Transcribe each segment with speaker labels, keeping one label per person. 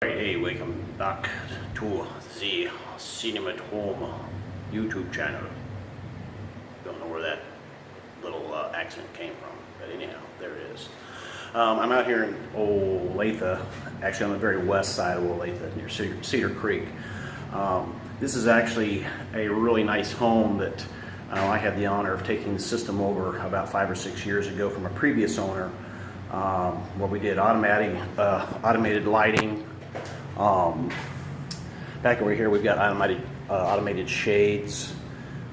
Speaker 1: Alright, hey, welcome back to the Cinema at Home YouTube channel. Don't know where that little accent came from, but anyhow, there it is. I'm out here in Olathe, actually on the very west side of Olathe, near Cedar Creek. This is actually a really nice home that I had the honor of taking the system over about 5 or 6 years ago from a previous owner, where we did automated lighting. Back over here we've got automated shades.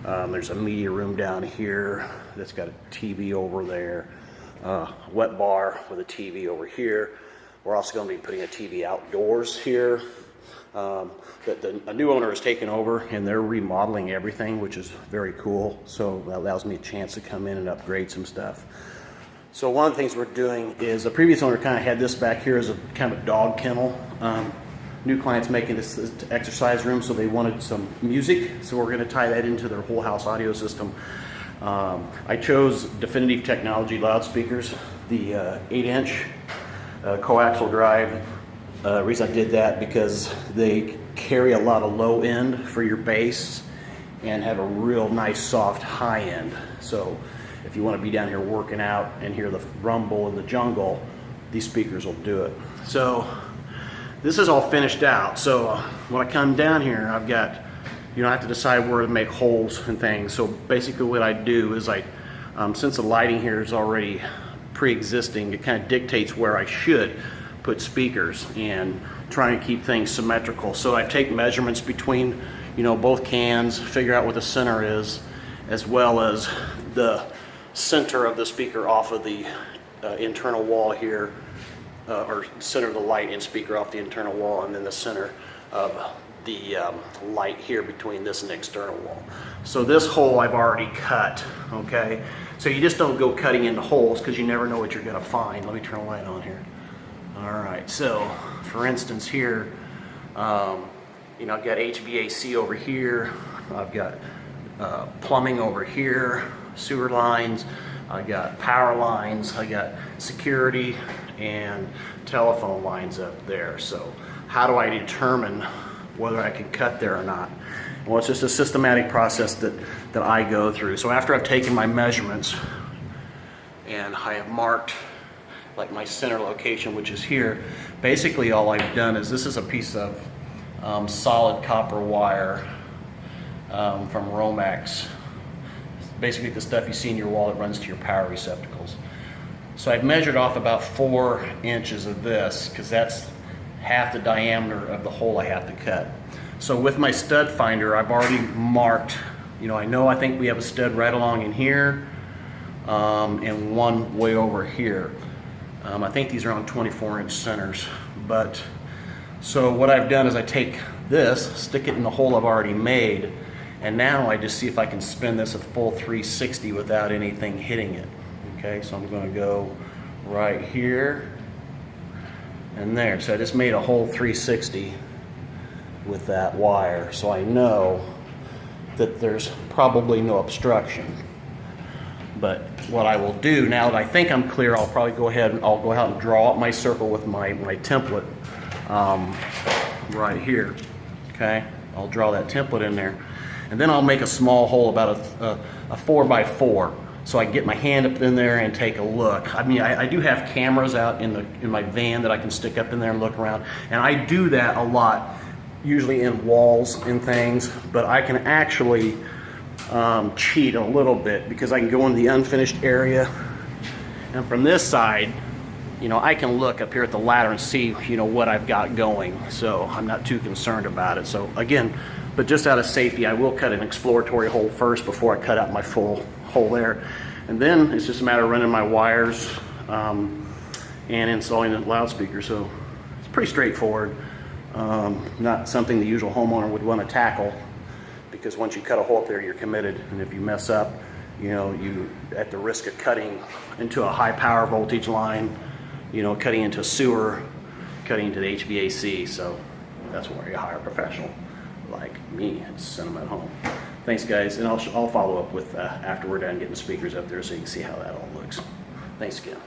Speaker 1: There's a media room down here that's got a TV over there, wet bar with a TV over here. We're also going to be putting a TV outdoors here. A new owner has taken over and they're remodeling everything, which is very cool, so that allows me a chance to come in and upgrade some stuff. So one of the things we're doing is the previous owner kind of had this back here as a kind of a dog kennel. New clients making this exercise room, so they wanted some music, so we're going to tie that into their whole house audio system. I chose Definitive Technology loudspeakers, the 8-inch coaxial drive. The reason I did that because they carry a lot of low end for your bass and have a real nice soft high end. So if you want to be down here working out and hear the rumble in the jungle, these speakers will do it. So this is all finished out. So when I come down here, I've got, I have to decide where to make holes and things. So basically what I do is since the lighting here is already pre-existing, it kind of dictates where I should put speakers and try and keep things symmetrical. So I take measurements between, both cans, figure out what the center is, as well as the center of the speaker off of the internal wall here, or center of the light and speaker off the internal wall, and then the center of the light here between this and the external wall. So this hole I've already cut, okay? So you just don't go cutting into holes because you never know what you're gonna find. Let me turn the light on here. All right, so for instance here, I've got HVAC over here, I've got plumbing over here, sewer lines, I got power lines, I got security and telephone lines up there. So how do I determine whether I can cut there or not? Well, it's just a systematic process that I go through. So after I've taken my measurements and I have marked like my center location, which is here, basically all I've done is this is a piece of solid copper wire from Romex. Basically the stuff you see in your wall that runs to your power receptacles. So I've measured off about 4 inches of this because that's half the diameter of the hole I have to cut. So with my stud finder, I've already marked, I think we have a stud right along in here and one way over here. I think these are on 24-inch centers. So what I've done is I take this, stick it in the hole I've already made, and now I just see if I can spin this a full 360 without anything hitting it. Okay, so I'm going to go right here and there. So I just made a whole 360 with that wire, so I know that there's probably no obstruction. But what I will do, now that I think I'm clear, I'll probably go ahead and I'll go out and draw up my circle with my template right here. Okay, I'll draw that template in there. And then I'll make a small hole about a 4x4, so I can get my hand up in there and take a look. I do have cameras out in my van that I can stick up in there and look around, and I do that a lot, usually in walls and things. But I can actually cheat a little bit because I can go in the unfinished area, and from this side, I can look up here at the ladder and see, what I've got going. So I'm not too concerned about it. So again, but just out of safety, I will cut an exploratory hole first before I cut out my full hole there. And then it's just a matter of running my wires and installing the loudspeaker. So it's pretty straightforward. Not something the usual homeowner would want to tackle, because once you cut a hole up there, you're committed. And if you mess up, you at the risk of cutting into a high power voltage line, cutting into a sewer, cutting into the HVAC. So that's where you hire a professional like me and send them at home. Thanks guys, and I'll follow up with after we're done getting the speakers up there so you can see how that all looks. Thanks again.